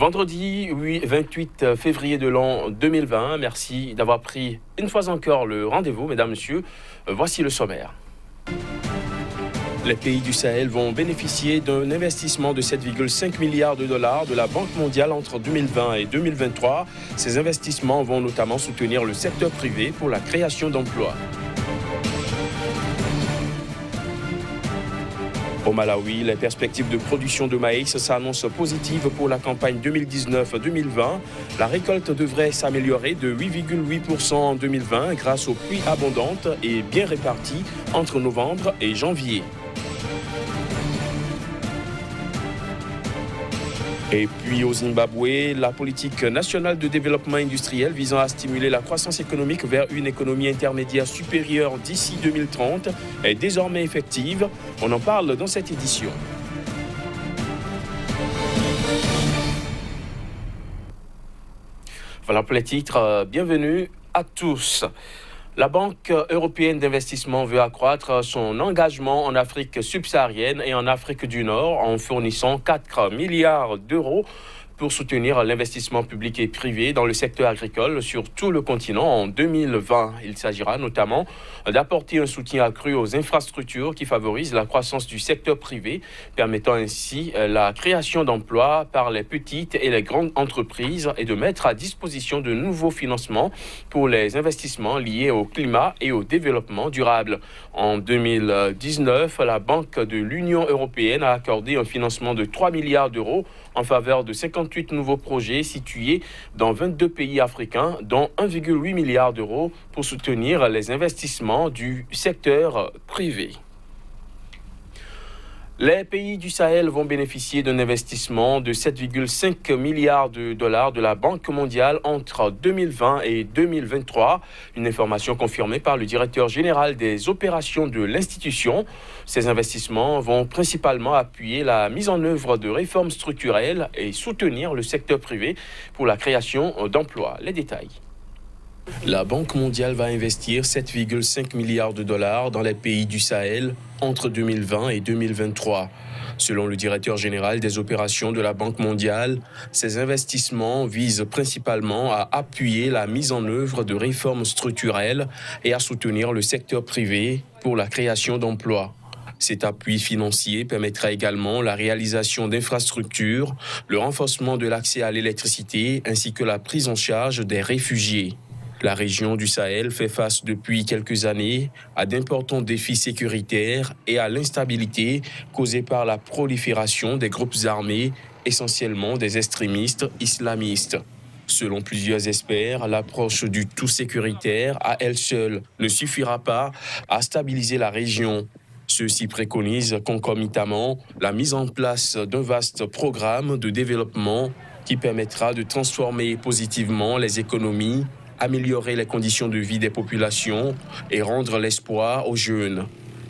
Vendredi 28 février de l'an 2020, merci d'avoir pris une fois encore le rendez-vous, mesdames, messieurs. Voici le sommaire. Les pays du Sahel vont bénéficier d'un investissement de 7,5 milliards de dollars de la Banque mondiale entre 2020 et 2023. Ces investissements vont notamment soutenir le secteur privé pour la création d'emplois. Au Malawi, les perspectives de production de maïs s'annoncent positives pour la campagne 2019-2020. La récolte devrait s'améliorer de 8,8% en 2020 grâce aux pluies abondantes et bien réparties entre novembre et janvier. Et puis au Zimbabwe, la politique nationale de développement industriel visant à stimuler la croissance économique vers une économie intermédiaire supérieure d'ici 2030 est désormais effective. On en parle dans cette édition. Voilà pour les titres. Bienvenue à tous. La Banque européenne d'investissement veut accroître son engagement en Afrique subsaharienne et en Afrique du Nord en fournissant 4 milliards d'euros pour soutenir l'investissement public et privé dans le secteur agricole sur tout le continent en 2020. Il s'agira notamment d'apporter un soutien accru aux infrastructures qui favorisent la croissance du secteur privé, permettant ainsi la création d'emplois par les petites et les grandes entreprises et de mettre à disposition de nouveaux financements pour les investissements liés au climat et au développement durable. En 2019, la Banque de l'Union européenne a accordé un financement de 3 milliards d'euros en faveur de 58 nouveaux projets situés dans 22 pays africains, dont 1,8 milliard d'euros pour soutenir les investissements du secteur privé. Les pays du Sahel vont bénéficier d'un investissement de 7,5 milliards de dollars de la Banque mondiale entre 2020 et 2023. Une information confirmée par le directeur général des opérations de l'institution. Ces investissements vont principalement appuyer la mise en œuvre de réformes structurelles et soutenir le secteur privé pour la création d'emplois. Les détails. La Banque mondiale va investir 7,5 milliards de dollars dans les pays du Sahel entre 2020 et 2023. Selon le directeur général des opérations de la Banque mondiale, ces investissements visent principalement à appuyer la mise en œuvre de réformes structurelles et à soutenir le secteur privé pour la création d'emplois. Cet appui financier permettra également la réalisation d'infrastructures, le renforcement de l'accès à l'électricité ainsi que la prise en charge des réfugiés. La région du Sahel fait face depuis quelques années à d'importants défis sécuritaires et à l'instabilité causée par la prolifération des groupes armés, essentiellement des extrémistes islamistes. Selon plusieurs experts, l'approche du tout sécuritaire à elle seule ne suffira pas à stabiliser la région. Ceux-ci préconisent concomitamment la mise en place d'un vaste programme de développement qui permettra de transformer positivement les économies, améliorer les conditions de vie des populations et rendre l'espoir aux jeunes.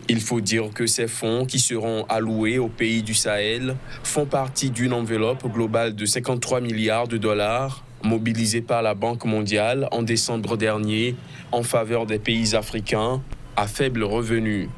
Il faut dire que ces fonds qui seront alloués aux pays du Sahel font partie d'une enveloppe globale de 53 milliards de dollars mobilisée par la Banque mondiale en décembre dernier en faveur des pays africains à faible revenu.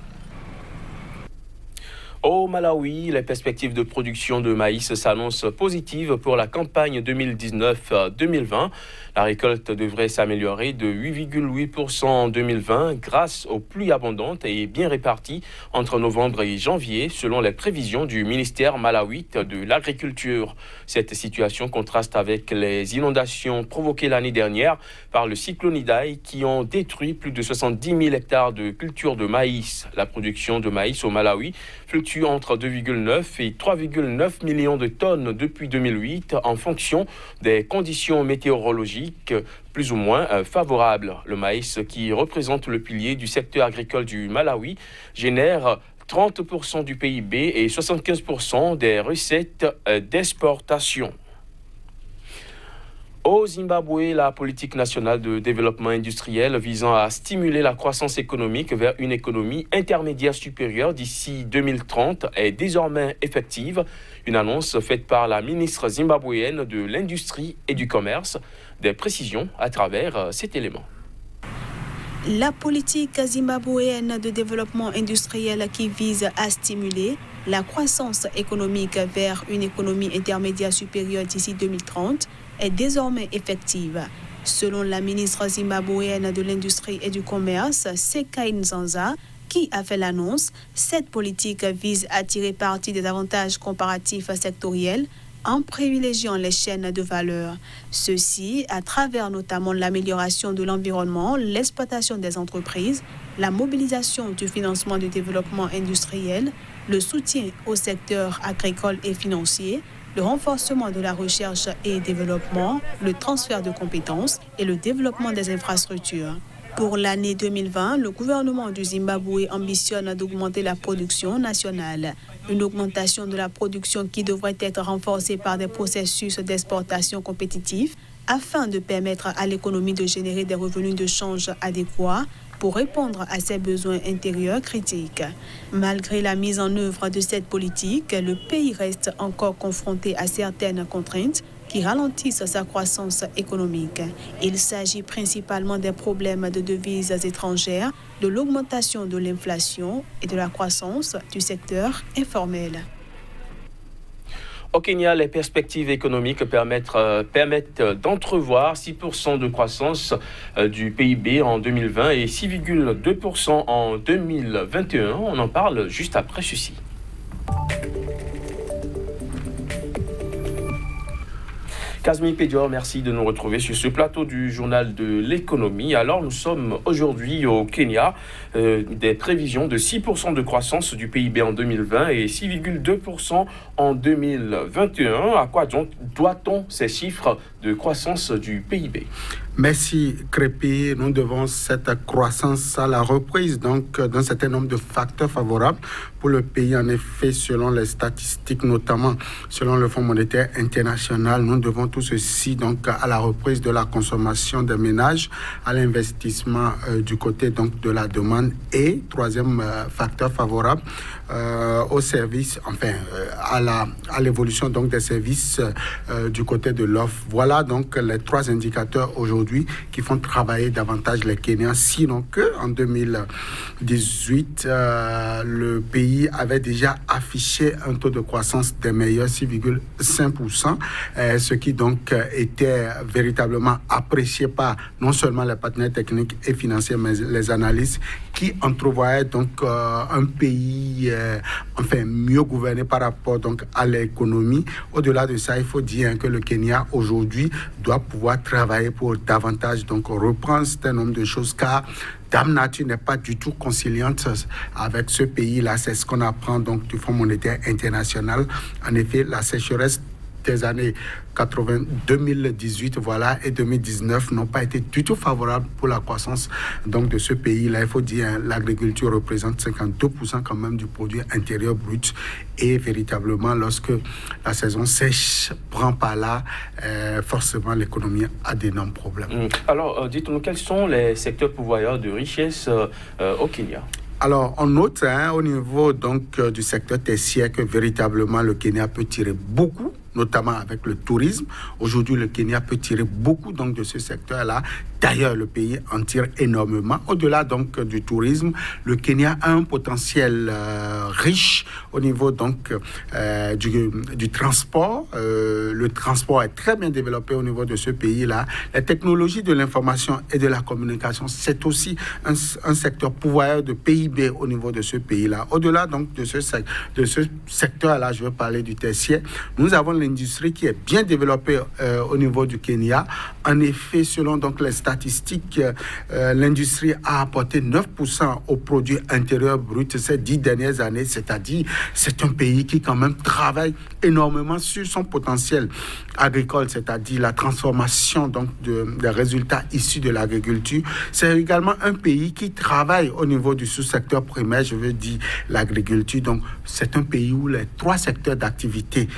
Au Malawi, les perspectives de production de maïs s'annoncent positives pour la campagne 2019-2020. La récolte devrait s'améliorer de 8,8% en 2020 grâce aux pluies abondantes et bien réparties entre novembre et janvier, selon les prévisions du ministère malawite de l'Agriculture. Cette situation contraste avec les inondations provoquées l'année dernière par le cyclone Idai qui ont détruit plus de 70 000 hectares de culture de maïs. La production de maïs au Malawi fluctue entre 2,9 et 3,9 millions de tonnes depuis 2008 en fonction des conditions météorologiques plus ou moins favorables. Le maïs, qui représente le pilier du secteur agricole du Malawi, génère 30% du PIB et 75% des recettes d'exportation. Au Zimbabwe, la politique nationale de développement industriel visant à stimuler la croissance économique vers une économie intermédiaire supérieure d'ici 2030 est désormais effective. Une annonce faite par la ministre zimbabwéenne de l'Industrie et du Commerce. Des précisions à travers cet élément. La politique zimbabwéenne de développement industriel qui vise à stimuler La croissance économique vers une économie intermédiaire supérieure d'ici 2030 est désormais effective. Selon la ministre zimbabwéenne de l'Industrie et du Commerce, Sekai Nzanza, qui a fait l'annonce, cette politique vise à tirer parti des avantages comparatifs sectoriels en privilégiant les chaînes de valeur. Ceci à travers notamment l'amélioration de l'environnement, l'exploitation des entreprises, la mobilisation du financement du développement industriel, le soutien au secteur agricole et financier, le renforcement de la recherche et développement, le transfert de compétences et le développement des infrastructures. Pour l'année 2020, le gouvernement du Zimbabwe ambitionne d'augmenter la production nationale. Une augmentation de la production qui devrait être renforcée par des processus d'exportation compétitifs afin de permettre à l'économie de générer des revenus de change adéquats pour répondre à ses besoins intérieurs critiques. Malgré la mise en œuvre de cette politique, le pays reste encore confronté à certaines contraintes qui ralentissent sa croissance économique. Il s'agit principalement des problèmes de devises étrangères, de l'augmentation de l'inflation et de la croissance du secteur informel. Au Kenya, les perspectives économiques permettent d'entrevoir 6% de croissance du PIB en 2020 et 6,2% en 2021. On en parle juste après ceci. Kazmi Pédior, merci de nous retrouver sur ce plateau du journal de l'économie. Alors, nous sommes aujourd'hui au Kenya, des prévisions de 6% de croissance du PIB en 2020 et 6,2% en 2021. À quoi donc doit-on ces chiffres de croissance du PIB? Merci Crépy. Nous devons cette croissance à la reprise d'un certain nombre de facteurs favorables pour le pays. En effet, selon les statistiques, notamment selon le Fonds monétaire international, nous devons tout ceci à la reprise de la consommation des ménages, à l'investissement du côté de la demande et troisième facteur favorable aux services, à l'évolution des services du côté de l'offre. Voilà donc les trois indicateurs aujourd'hui qui font travailler davantage les Kenyans, sinon qu'en 2018, le pays avait déjà affiché un taux de croissance des meilleurs, 6,5%, ce qui donc était véritablement apprécié par non seulement les partenaires techniques et financiers, mais les analystes qui entrevoyaient un pays mieux gouverné par rapport à l'économie. Au-delà de ça, il faut dire que le Kenya aujourd'hui doit pouvoir travailler pour davantage reprendre un certain nombre de choses, car Dame Nature n'est pas du tout conciliante avec ce pays-là. C'est ce qu'on apprend du Fonds monétaire international. En effet, la sécheresse des années 2018 et 2019 n'ont pas été du tout favorables pour la croissance de ce pays-là. Il faut dire l'agriculture représente 52% quand même du produit intérieur brut, et véritablement lorsque la saison sèche prend pas là, forcément l'économie a d'énormes problèmes. Alors dites-nous, quels sont les secteurs pourvoyeurs de richesse au Kenya? Alors, on note au niveau du secteur tertiaire que véritablement le Kenya peut tirer beaucoup, notamment avec le tourisme. Aujourd'hui, le Kenya peut tirer beaucoup de ce secteur-là. D'ailleurs, le pays en tire énormément. Au-delà du tourisme, le Kenya a un potentiel riche au niveau du transport. Le transport est très bien développé au niveau de ce pays-là. La technologie de l'information et de la communication, c'est aussi un secteur pourvoyeur de PIB au niveau de ce pays-là. Au-delà de ce secteur-là, je veux parler du tertiaire. Nous avons l'industrie qui est bien développée au niveau du Kenya. En effet, selon les statistiques, l'industrie a apporté 9% au produit intérieur brut ces 10 dernières années, c'est-à-dire c'est un pays qui quand même travaille énormément sur son potentiel agricole, c'est-à-dire la transformation des résultats issus de l'agriculture. C'est également un pays qui travaille au niveau du sous-secteur primaire, je veux dire l'agriculture. Donc c'est un pays où les trois secteurs d'activité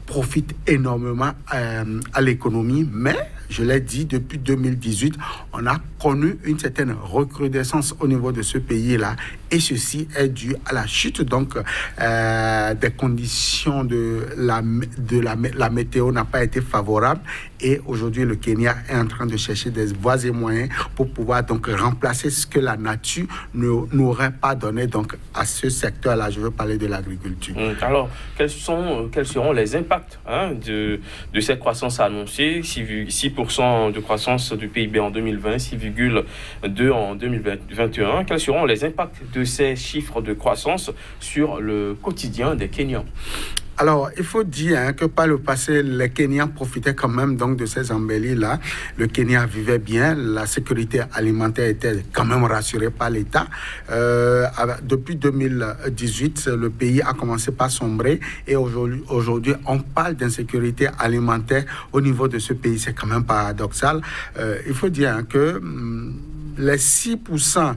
profitent énormément à l'économie, mais je l'ai dit, depuis 2018, on a connu une certaine recrudescence au niveau de ce pays-là, et ceci est dû à la chute des conditions de la météo n'a pas été favorable, Et aujourd'hui, le Kenya est en train de chercher des voies et moyens pour pouvoir donc remplacer ce que la nature n'aurait pas donné donc à ce secteur-là. Je veux parler de l'agriculture. Alors, quels seront les impacts de cette croissance annoncée, 6% de croissance du PIB en 2020, 6,2% en 2021. Quels seront les impacts de ces chiffres de croissance sur le quotidien des Kenyans? Alors, il faut dire que par le passé, les Kenyans profitaient quand même donc de ces embellies-là. Le Kenya vivait bien, la sécurité alimentaire était quand même rassurée par l'État. Depuis 2018, le pays a commencé par sombrer et aujourd'hui, on parle d'insécurité alimentaire au niveau de ce pays. C'est quand même paradoxal. Il faut dire que les 6%,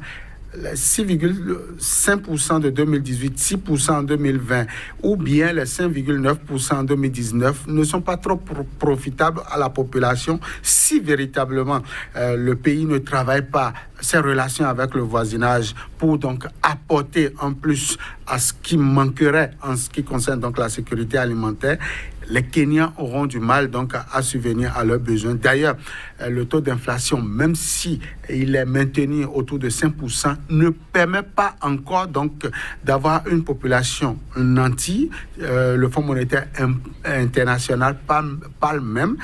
6,5% de 2018, 6% en 2020 ou bien les 5,9% en 2019 ne sont pas trop profitables à la population si véritablement le pays ne travaille pas ses relations avec le voisinage pour donc apporter en plus à ce qui manquerait en ce qui concerne donc la sécurité alimentaire. Les Kenyans auront du mal donc à subvenir à leurs besoins. D'ailleurs, le taux d'inflation, même si il est maintenu autour de 5%, ne permet pas encore donc d'avoir une population nantie. Le Fonds monétaire international parle même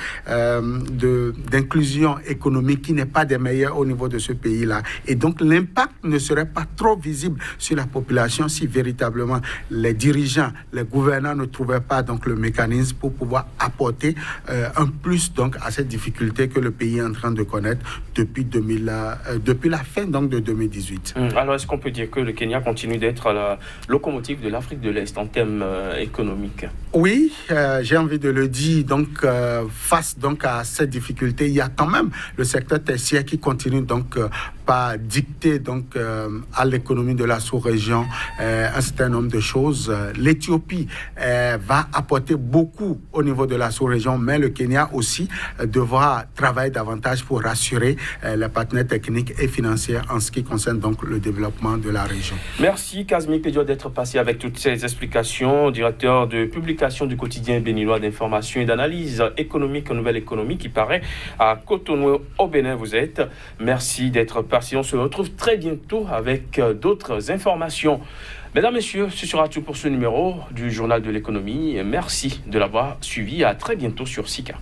d'inclusion économique qui n'est pas des meilleures au niveau de ce pays-là. Et donc l'impact ne serait pas trop visible sur la population si véritablement les dirigeants, les gouvernants ne trouvaient pas donc le mécanisme pour pouvoir apporter un plus donc à cette difficulté que le pays est en train de connaître depuis la fin donc de 2018. Alors est-ce qu'on peut dire que le Kenya continue d'être la locomotive de l'Afrique de l'Est en termes économiques? Oui, j'ai envie de le dire. Donc face donc à cette difficulté, il y a quand même le secteur tertiaire qui continue donc par dicter donc à l'économie de la sous-région un certain nombre de choses. L'Éthiopie va apporter beaucoup au niveau de la sous-région, mais le Kenya aussi devra travailler davantage pour rassurer les partenaires techniques et financiers en ce qui concerne donc le développement de la région. Merci Kazmi Pedio d'être passé avec toutes ces explications, directeur de publication du quotidien béninois d'information et d'analyse économique, Nouvelle Économie, qui paraît à Cotonou au Bénin. Vous êtes. Merci d'être passé. On se retrouve très bientôt avec d'autres informations. Mesdames, Messieurs, ce sera tout pour ce numéro du Journal de l'économie. Merci de l'avoir suivi. À très bientôt sur Sika.